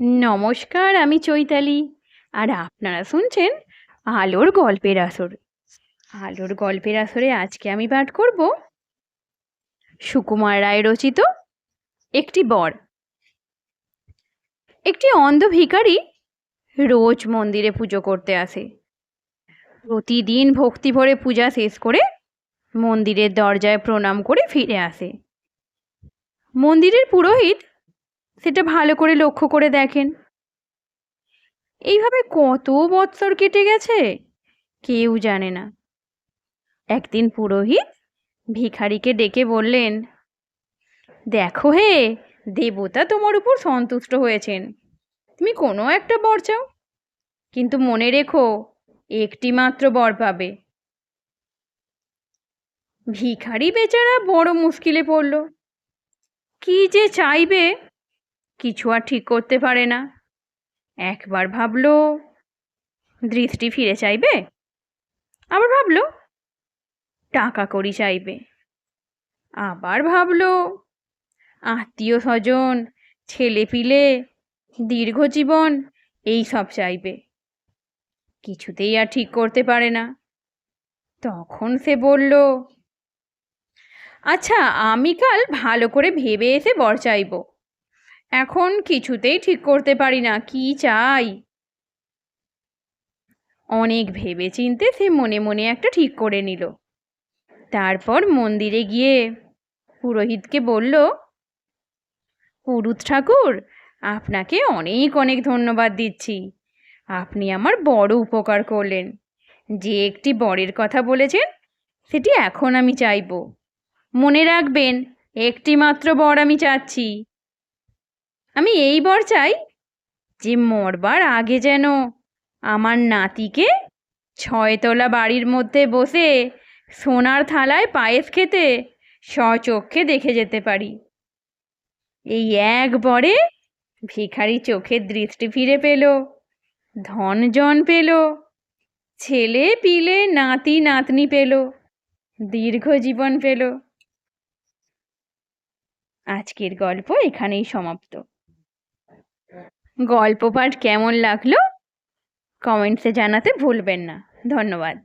নমস্কার, আমি চৈতালি। আর আপনারা শুনছেন আলোর গল্পের আসর। আলোর গল্পের আসরে আজকে আমি পাঠ করব সুকুমার রায় রচিত একটি বর। একটি অন্ধ ভিখারি রোজ মন্দিরে পুজো করতে আসে। প্রতিদিন ভক্তি ভরে পূজা শেষ করে মন্দিরের দরজায় প্রণাম করে ফিরে আসে। মন্দিরের পুরোহিত সেটা ভালো করে লক্ষ্য করে দেখেন। এইভাবে কত বৎসর কেটে গেছে কেউ জানে না। একদিন পুরোহিত ভিখারিকে ডেকে বললেন, দেখো হে, দেবতা তোমার উপর সন্তুষ্ট হয়েছেন। তুমি কোনো একটা বর চাও, কিন্তু মনে রেখো একটি মাত্র বর পাবে। ভিখারি বেচারা বড় মুশকিলে পড়ল। কি যে চাইবে কিছু আর ঠিক করতে পারে না। একবার ভাবলো দৃষ্টি ফিরে চাইবে, আবার ভাবলো টাকা কড়ি চাইবে, আবার ভাবলো আত্মীয় স্বজন, ছেলে পিলে, দীর্ঘ জীবন এই সব চাইবে। কিছুতেই আর ঠিক করতে পারে না। তখন সে বলল, আচ্ছা, আমি কাল ভালো করে ভেবে এসে বর চাইব। এখন কিছুতেই ঠিক করতে পারি না কি চাই। অনেক ভেবে চিন্তে সে মনে মনে একটা ঠিক করে নিল। তারপর মন্দিরে গিয়ে পুরোহিতকে বলল, পুরুত ঠাকুর, আপনাকে অনেক অনেক ধন্যবাদ দিচ্ছি। আপনি আমার বড় উপকার করলেন। যে একটি বরের কথা বলেছেন সেটি এখন আমি চাইব। মনে রাখবেন, একটি মাত্র বর আমি চাচ্ছি। আমি এই বর চাই যে মরবার আগে যেন আমার নাতিকে 6 তলা বাড়ির মধ্যে বসে সোনার থালায় পায়েস খেতে স্বচক্ষে দেখে যেতে পারি। এই এক বরে ভিখারি চোখের দৃষ্টি ফিরে পেল, ধন জন পেল, ছেলে পিলে নাতি নাতনি পেল, দীর্ঘ জীবন পেল। আজকের গল্প এখানেই সমাপ্ত। গল্প পাঠ কেমন লাগলো কমেন্টসে জানাতে ভুলবেন না। ধন্যবাদ।